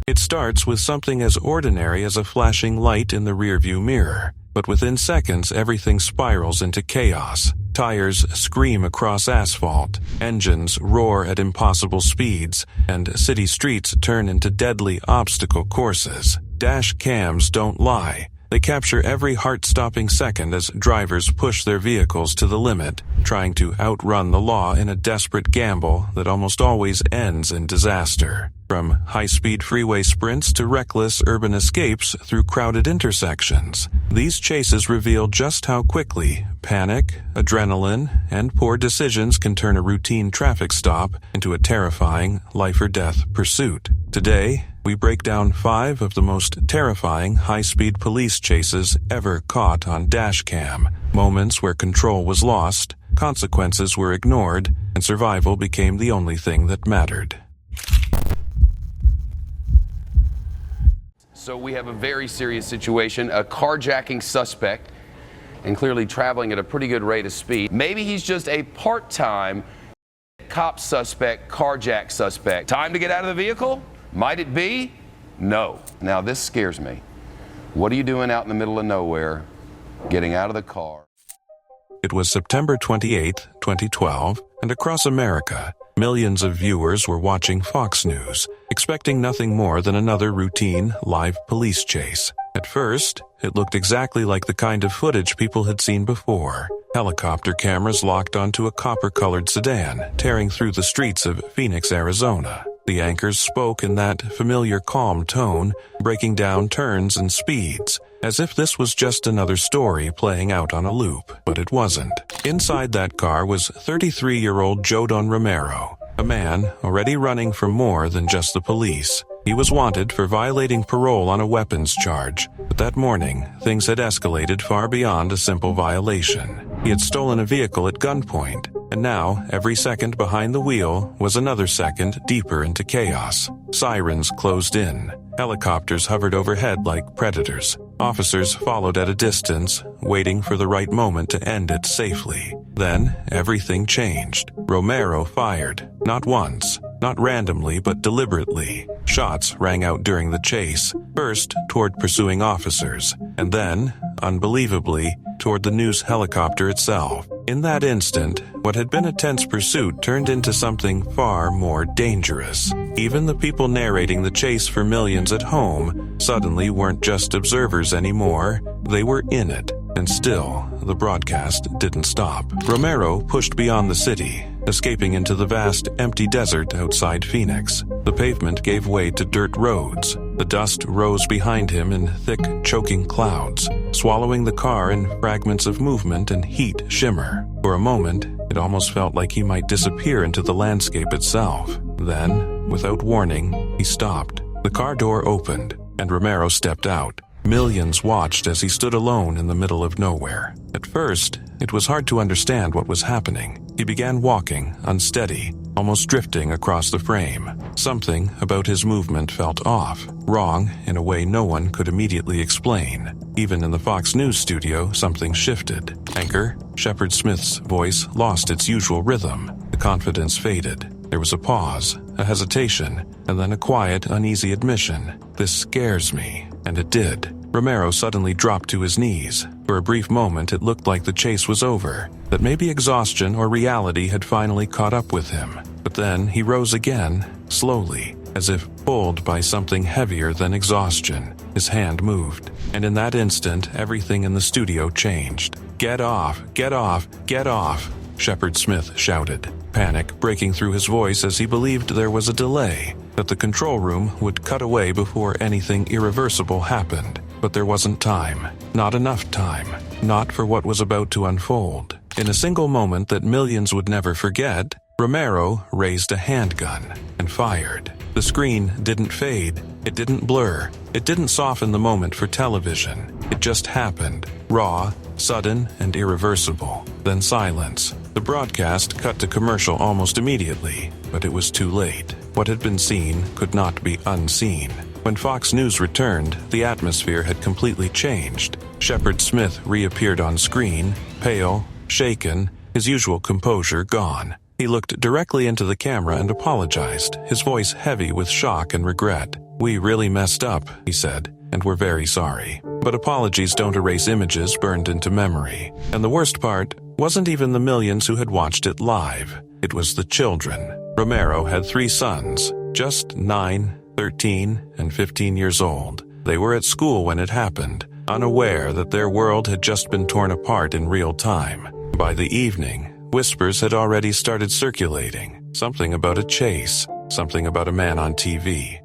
It starts with something as ordinary as a flashing light in the rearview mirror, but within seconds everything spirals into chaos. Tires scream across asphalt, engines roar at impossible speeds, and city streets turn into deadly obstacle courses. Dash cams don't lie. They capture every heart-stopping second as drivers push their vehicles to the limit, trying to outrun the law in a desperate gamble that almost always ends in disaster. From high-speed freeway sprints to reckless urban escapes through crowded intersections, these chases reveal just how quickly panic, adrenaline, and poor decisions can turn a routine traffic stop into a terrifying life-or-death pursuit. Today, we break down 5 of the most terrifying high-speed police chases ever caught on dashcam. Moments where control was lost, consequences were ignored, and survival became the only thing that mattered. So we have a very serious situation, a carjacking suspect, and clearly traveling at a pretty good rate of speed. Maybe he's just a part-time cop suspect, carjack suspect. Time to get out of the vehicle? Might it be? No. Now this scares me. What are you doing out in the middle of nowhere, getting out of the car? It was September 28, 2012, and across America, millions of viewers were watching Fox News, expecting nothing more than another routine, live police chase. At first, it looked exactly like the kind of footage people had seen before. Helicopter cameras locked onto a copper-colored sedan, tearing through the streets of Phoenix, Arizona. The anchors spoke in that familiar calm tone, breaking down turns and speeds, as if this was just another story playing out on a loop. But it wasn't. Inside that car was 33-year-old Jodon Romero, a man already running from more than just the police. He was wanted for violating parole on a weapons charge, but that morning, things had escalated far beyond a simple violation. He had stolen a vehicle at gunpoint, and now, every second behind the wheel was another second deeper into chaos. Sirens closed in. Helicopters hovered overhead like predators. Officers followed at a distance, waiting for the right moment to end it safely. Then, everything changed. Romero fired. Not once, not randomly, but deliberately. Shots rang out during the chase, first toward pursuing officers, and then, unbelievably, toward the news helicopter itself. In that instant, what had been a tense pursuit turned into something far more dangerous. Even the people narrating the chase for millions at home suddenly weren't just observers anymore, they were in it. And still, the broadcast didn't stop. Romero pushed beyond the city, escaping into the vast, empty desert outside Phoenix. The pavement gave way to dirt roads. The dust rose behind him in thick, choking clouds, swallowing the car in fragments of movement and heat shimmer. For a moment, it almost felt like he might disappear into the landscape itself. Then, without warning, he stopped. The car door opened, and Romero stepped out. Millions watched as he stood alone in the middle of nowhere. At first, it was hard to understand what was happening. He began walking, unsteady, almost drifting across the frame. Something about his movement felt off, wrong in a way no one could immediately explain. Even in the Fox News studio, something shifted. Anchor Shepard Smith's voice lost its usual rhythm. The confidence faded. There was a pause, a hesitation, and then a quiet, uneasy admission. "This scares me." And it did. Romero suddenly dropped to his knees. For a brief moment, it looked like the chase was over, that maybe exhaustion or reality had finally caught up with him. But then he rose again, slowly, as if pulled by something heavier than exhaustion. His hand moved, and in that instant, everything in the studio changed. "Get off! Get off! Get off!" Shepard Smith shouted, panic breaking through his voice as he believed there was a delay, that the control room would cut away before anything irreversible happened. But there wasn't time. Not enough time. Not for what was about to unfold. In a single moment that millions would never forget, Romero raised a handgun and fired. The screen didn't fade. It didn't blur. It didn't soften the moment for television. It just happened. Raw, sudden, and irreversible. Then silence. The broadcast cut to commercial almost immediately, but it was too late. What had been seen could not be unseen. When Fox News returned, the atmosphere had completely changed. Shepard Smith reappeared on screen, pale, shaken, his usual composure gone. He looked directly into the camera and apologized, his voice heavy with shock and regret. "We really messed up," he said, "and we're very sorry. But apologies don't erase images burned into memory." And the worst part wasn't even the millions who had watched it live. It was the children. Romero had 3 sons, just 9, 13, and 15 years old. They were at school when it happened, unaware that their world had just been torn apart in real time. By the evening, whispers had already started circulating. Something about a chase, something about a man on TV.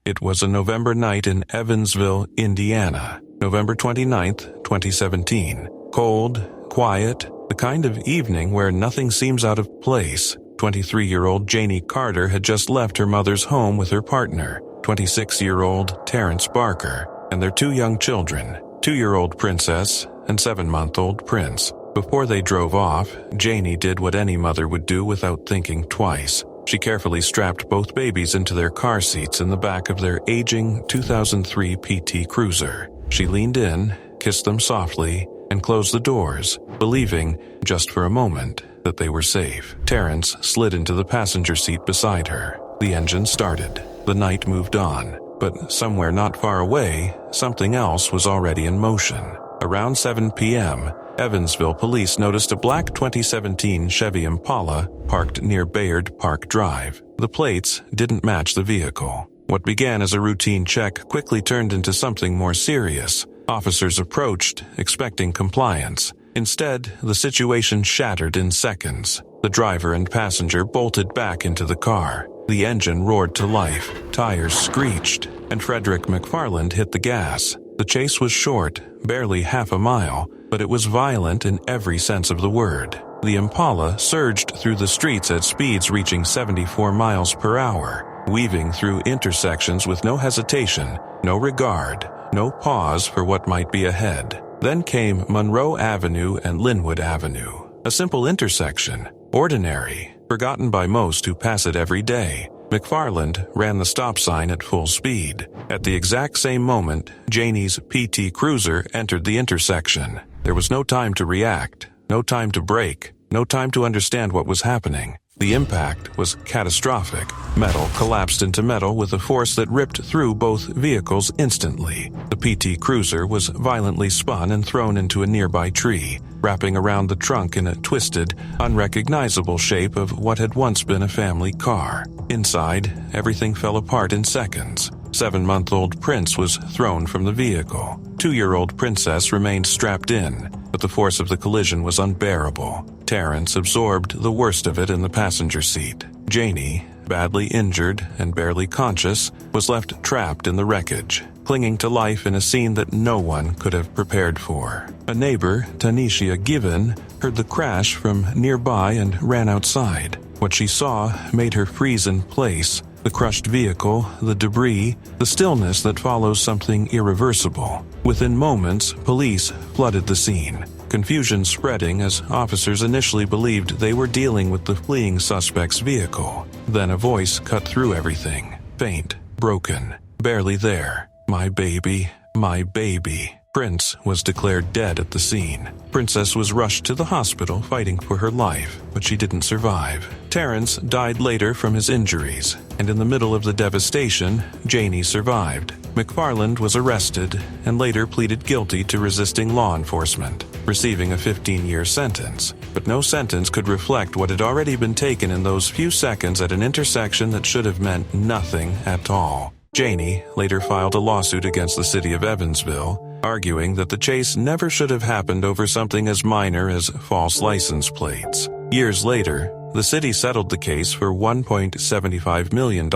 It was a November night in Evansville, Indiana, November 29th, 2017. Cold, quiet, the kind of evening where nothing seems out of place. 23-year-old Janie Carter had just left her mother's home with her partner, 26-year-old Terrence Barker, and their 2 young children, 2-year-old Princess and 7-month-old Prince. Before they drove off, Janie did what any mother would do without thinking twice. She carefully strapped both babies into their car seats in the back of their aging 2003 PT Cruiser. She leaned in, kissed them softly, and closed the doors, believing, just for a moment, that they were safe. Terrence slid into the passenger seat beside her. The engine started. The night moved on. But somewhere not far away, something else was already in motion. Around 7 p.m., Evansville police noticed a black 2017 Chevy Impala parked near Bayard Park Drive. The plates didn't match the vehicle. What began as a routine check quickly turned into something more serious. Officers approached, expecting compliance. Instead, the situation shattered in seconds. The driver and passenger bolted back into the car. The engine roared to life, tires screeched, and Frederick McFarland hit the gas. The chase was short, barely half a mile, but it was violent in every sense of the word. The Impala surged through the streets at speeds reaching 74 miles per hour, weaving through intersections with no hesitation, no regard, no pause for what might be ahead. Then came Monroe Avenue and Linwood Avenue, a simple intersection, ordinary, forgotten by most who pass it every day. McFarland ran the stop sign at full speed. At the exact same moment, Janie's PT Cruiser entered the intersection. There was no time to react, no time to brake, no time to understand what was happening. The impact was catastrophic. Metal collapsed into metal with a force that ripped through both vehicles instantly. The PT Cruiser was violently spun and thrown into a nearby tree, wrapping around the trunk in a twisted, unrecognizable shape of what had once been a family car. Inside, everything fell apart in seconds. 7-month-old Prince was thrown from the vehicle. 2-year-old Princess remained strapped in, but the force of the collision was unbearable. Terrence absorbed the worst of it in the passenger seat. Janie, badly injured and barely conscious, was left trapped in the wreckage, clinging to life in a scene that no one could have prepared for. A neighbor, Tanisha Given, heard the crash from nearby and ran outside. What she saw made her freeze in place. The crushed vehicle, the debris, the stillness that follows something irreversible. Within moments, police flooded the scene. Confusion spreading as officers initially believed they were dealing with the fleeing suspect's vehicle. Then a voice cut through everything. Faint, broken, barely there. My baby, my baby. Prince was declared dead at the scene. Princess was rushed to the hospital fighting for her life, but she didn't survive. Terrence died later from his injuries, and in the middle of the devastation, Janie survived. McFarland was arrested and later pleaded guilty to resisting law enforcement, receiving a 15-year sentence. But no sentence could reflect what had already been taken in those few seconds at an intersection that should have meant nothing at all. Janie later filed a lawsuit against the city of Evansville, arguing that the chase never should have happened over something as minor as false license plates. Years later, the city settled the case for $1.75 million,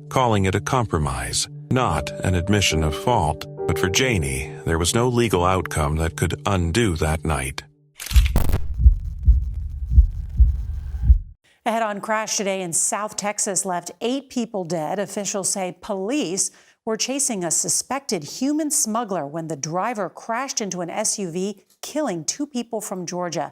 calling it a compromise, not an admission of fault. But for Janie, there was no legal outcome that could undo that night. A head-on crash today in South Texas left 8 people dead. Officials say police were chasing a suspected human smuggler when the driver crashed into an SUV, killing 2 people from Georgia.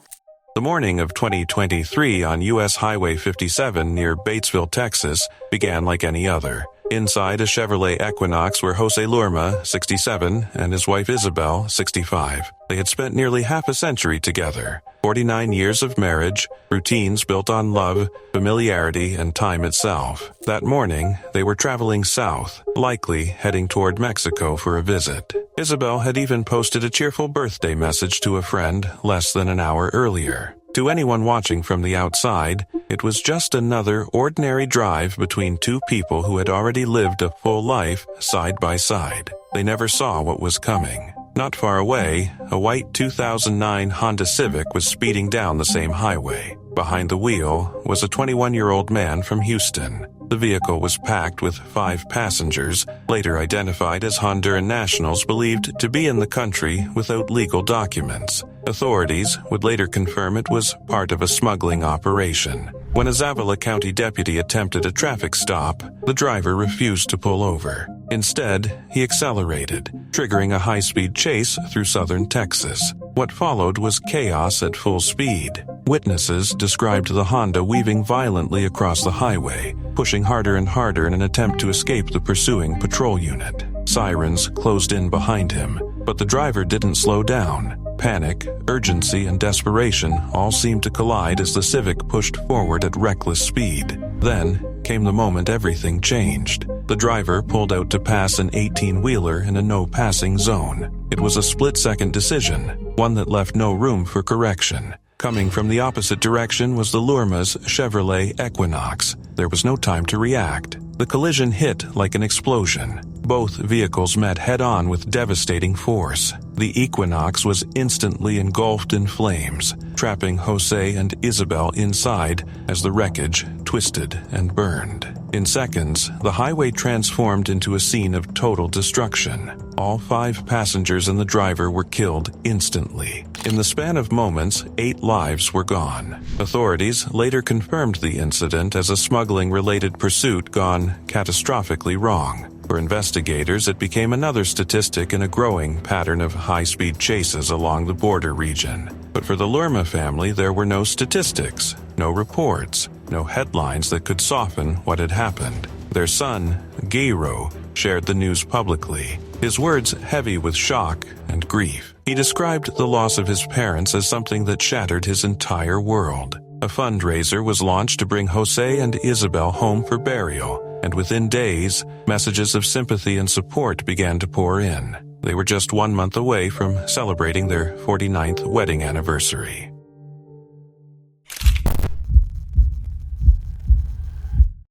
The morning of 2023 on U.S. Highway 57 near Batesville, Texas, began like any other. Inside a Chevrolet Equinox were Jose Lurma, 67, and his wife Isabel, 65. They had spent nearly half a century together. 49 years of marriage, routines built on love, familiarity, and time itself. That morning, they were traveling south, likely heading toward Mexico for a visit. Isabel had even posted a cheerful birthday message to a friend less than an hour earlier. To anyone watching from the outside, it was just another ordinary drive between two people who had already lived a full life side by side. They never saw what was coming. Not far away, a white 2009 Honda Civic was speeding down the same highway. Behind the wheel was a 21-year-old man from Houston. The vehicle was packed with 5 passengers, later identified as Honduran nationals believed to be in the country without legal documents. Authorities would later confirm it was part of a smuggling operation. When a Zavala County deputy attempted a traffic stop, the driver refused to pull over. Instead, he accelerated, triggering a high-speed chase through southern Texas. What followed was chaos at full speed. Witnesses described the Honda weaving violently across the highway, pushing harder and harder in an attempt to escape the pursuing patrol unit. Sirens closed in behind him, but the driver didn't slow down. Panic, urgency, and desperation all seemed to collide as the Civic pushed forward at reckless speed. Then came the moment everything changed. The driver pulled out to pass an 18-wheeler in a no-passing zone. It was a split-second decision, one that left no room for correction. Coming from the opposite direction was the Lurma's Chevrolet Equinox. There was no time to react. The collision hit like an explosion. Both vehicles met head-on with devastating force. The Equinox was instantly engulfed in flames, trapping Jose and Isabel inside as the wreckage twisted and burned. In seconds, the highway transformed into a scene of total destruction. All 5 passengers and the driver were killed instantly. In the span of moments, 8 lives were gone. Authorities later confirmed the incident as a smuggling-related pursuit gone catastrophically wrong. For investigators, it became another statistic in a growing pattern of high-speed chases along the border region. But for the Lurma family, there were no statistics, no reports, no headlines that could soften what had happened. Their son, Gairo, shared the news publicly, his words heavy with shock and grief. He described the loss of his parents as something that shattered his entire world. A fundraiser was launched to bring Jose and Isabel home for burial, and within days, messages of sympathy and support began to pour in. They were just 1 month away from celebrating their 49th wedding anniversary.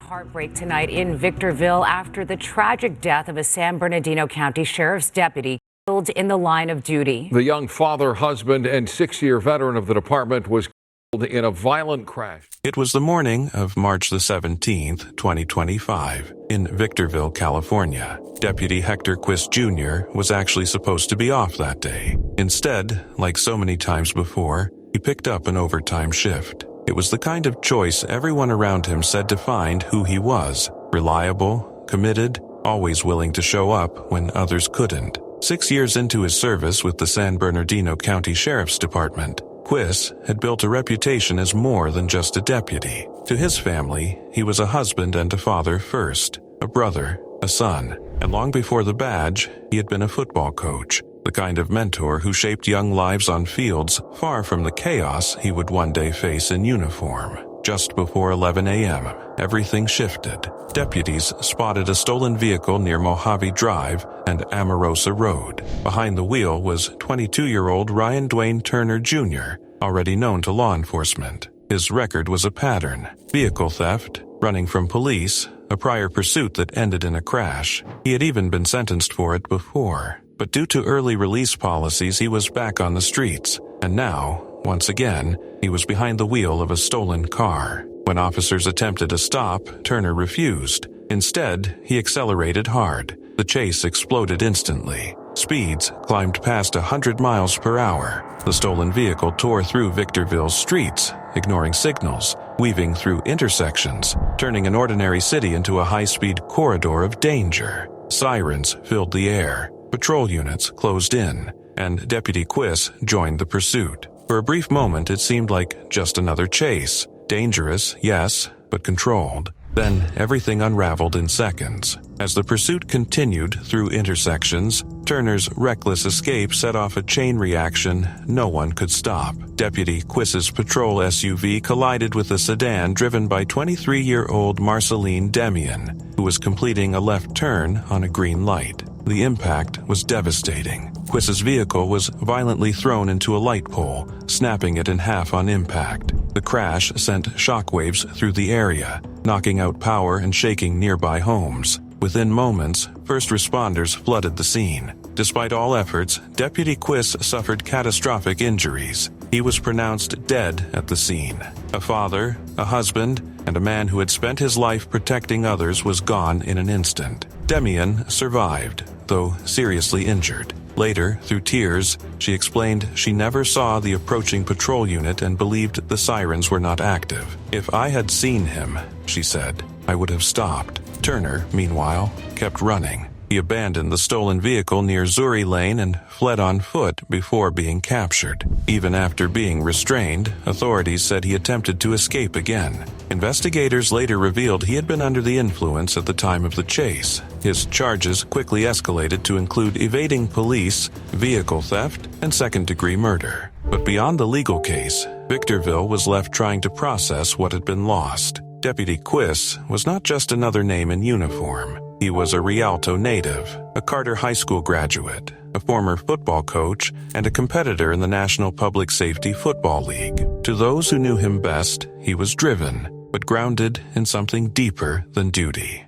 Heartbreak tonight in Victorville after the tragic death of a San Bernardino County Sheriff's deputy killed in the line of duty. The young father, husband, and 6-year veteran of the department was killed in a violent crash. It was the morning of March the 17th, 2025, in Victorville, California. Deputy Hector Quiss Jr. was actually supposed to be off that day. Instead, like so many times before, he picked up an overtime shift. It was the kind of choice everyone around him said defined who he was: reliable, committed, always willing to show up when others couldn't. 6 years into his service with the San Bernardino County Sheriff's Department, Quiss had built a reputation as more than just a deputy. To his family, he was a husband and a father first, a brother, a son, and long before the badge, he had been a football coach, the kind of mentor who shaped young lives on fields far from the chaos he would one day face in uniform. Just before 11 a.m., everything shifted. Deputies spotted a stolen vehicle near Mojave Drive and Amarosa Road. Behind the wheel was 22-year-old Ryan Dwayne Turner Jr., already known to law enforcement. His record was a pattern: vehicle theft, running from police, a prior pursuit that ended in a crash. He had even been sentenced for it before. But due to early release policies, he was back on the streets. And now, once again, he was behind the wheel of a stolen car. When officers attempted a stop, Turner refused. Instead, he accelerated hard. The chase exploded instantly. Speeds climbed past 100 miles per hour. The stolen vehicle tore through Victorville's streets, ignoring signals, weaving through intersections, turning an ordinary city into a high-speed corridor of danger. Sirens filled the air. Patrol units closed in, and Deputy Quiss joined the pursuit. For a brief moment, it seemed like just another chase. Dangerous, yes, but controlled. Then everything unraveled in seconds. As the pursuit continued through intersections, Turner's reckless escape set off a chain reaction no one could stop. Deputy Quiss's patrol SUV collided with a sedan driven by 23-year-old Marceline Demian, who was completing a left turn on a green light. The impact was devastating. Quiss's vehicle was violently thrown into a light pole, snapping it in half on impact. The crash sent shockwaves through the area, knocking out power and shaking nearby homes. Within moments, first responders flooded the scene. Despite all efforts, Deputy Quiss suffered catastrophic injuries. He was pronounced dead at the scene. A father, a husband, and a man who had spent his life protecting others was gone in an instant. Demian survived, though seriously injured. Later, through tears, she explained she never saw the approaching patrol unit and believed the sirens were not active. "If I had seen him," she said, "I would have stopped." Turner, meanwhile, kept running. He abandoned the stolen vehicle near Zuri Lane and fled on foot before being captured. Even after being restrained, authorities said he attempted to escape again. Investigators later revealed he had been under the influence at the time of the chase. His charges quickly escalated to include evading police, vehicle theft, and second-degree murder. But beyond the legal case, Victorville was left trying to process what had been lost. Deputy Quiss was not just another name in uniform. He was a Rialto native, a Carter High School graduate, a former football coach, and a competitor in the National Public Safety Football League. To those who knew him best, he was driven, but grounded in something deeper than duty.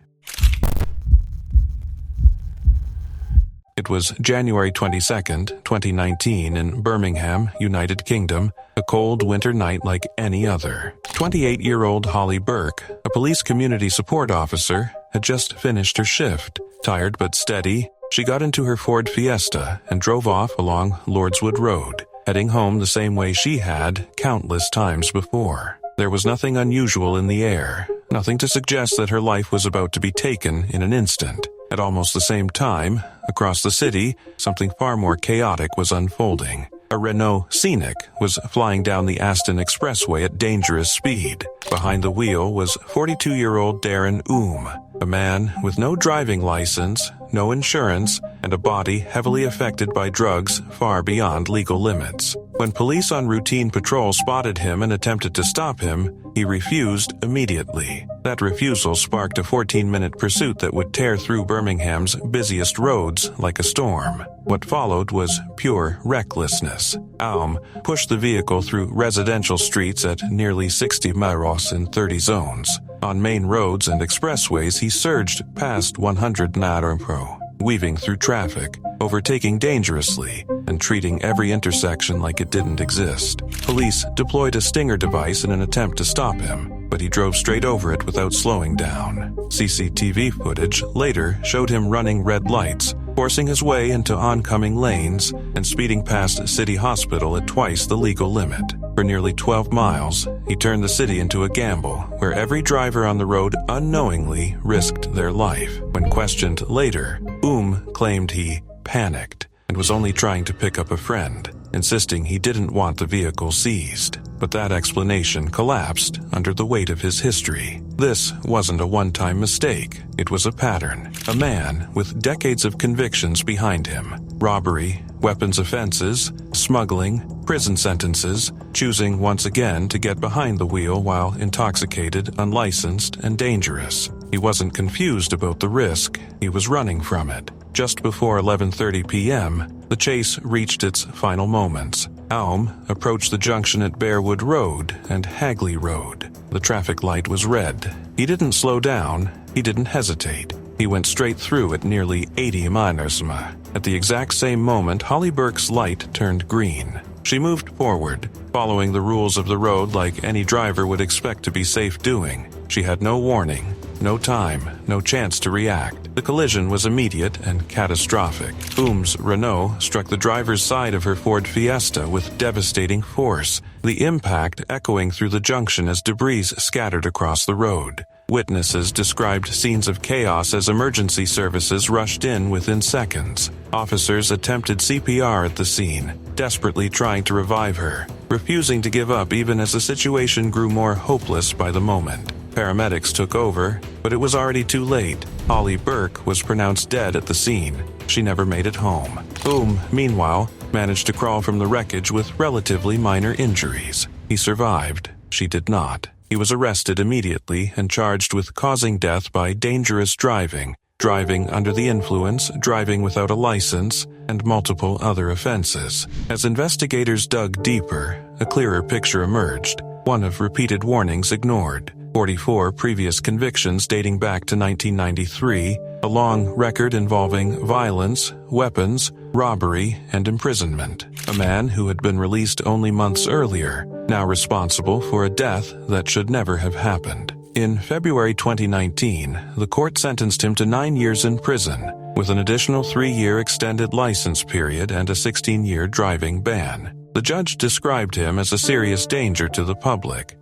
It was January 22, 2019 in Birmingham, United Kingdom, a cold winter night like any other. 28-year-old Holly Burke, a police community support officer, had just finished her shift. Tired but steady, she got into her Ford Fiesta and drove off along Lordswood Road, heading home the same way she had countless times before. There was nothing unusual in the air, nothing to suggest that her life was about to be taken in an instant. At almost the same time, across the city, something far more chaotic was unfolding. A Renault Scenic was flying down the Aston Expressway at dangerous speed. Behind the wheel was 42-year-old Darren a man with no driving license, no insurance, and a body heavily affected by drugs far beyond legal limits. When police on routine patrol spotted him and attempted to stop him, he refused immediately. That refusal sparked a 14-minute pursuit that would tear through Birmingham's busiest roads like a storm. What followed was pure recklessness. Pushed the vehicle through residential streets at nearly 60 miles in 30 zones. On main roads and expressways, he surged past 100 mph, weaving through traffic, overtaking dangerously, and treating every intersection like it didn't exist. Police deployed a stinger device in an attempt to stop him, but he drove straight over it without slowing down. CCTV footage later showed him running red lights, forcing his way into oncoming lanes, and speeding past City Hospital at twice the legal limit. For nearly 12 miles, he turned the city into a gamble, where every driver on the road unknowingly risked their life. When questioned later, claimed he panicked and was only trying to pick up a friend, insisting he didn't want the vehicle seized. But that explanation collapsed under the weight of his history. This wasn't a one-time mistake. It was a pattern. A man with decades of convictions behind him. Robbery, weapons offenses, smuggling, prison sentences, choosing once again to get behind the wheel while intoxicated, unlicensed, and dangerous. He wasn't confused about the risk. He was running from it. Just before 11:30 p.m., the chase reached its final moments. Approached the junction at Bearwood Road and Hagley Road. The traffic light was red. He didn't slow down. He didn't hesitate. He went straight through at nearly 80 miles an hour. At the exact same moment, Holly Burke's light turned green. She moved forward, following the rules of the road like any driver would expect to be safe doing. She had no warning, no time, no chance to react. The collision was immediate and catastrophic. Renault struck the driver's side of her Ford Fiesta with devastating force, the impact echoing through the junction as debris scattered across the road. Witnesses described scenes of chaos as emergency services rushed in within seconds. Officers attempted CPR at the scene, desperately trying to revive her, refusing to give up even as the situation grew more hopeless by the moment. Paramedics took over, but it was already too late. Holly Burke was pronounced dead at the scene. She never made it home. Boom, meanwhile, managed to crawl from the wreckage with relatively minor injuries. He survived. She did not. He was arrested immediately and charged with causing death by dangerous driving, driving under the influence, driving without a license, and multiple other offenses. As investigators dug deeper, a clearer picture emerged, one of repeated warnings ignored. 44 previous convictions dating back to 1993, a long record involving violence, weapons, robbery, and imprisonment. A man who had been released only months earlier, now responsible for a death that should never have happened. In February 2019, the court sentenced him to 9 years in prison, with an additional 3-year extended license period and a 16-year driving ban. The judge described him as a serious danger to the public,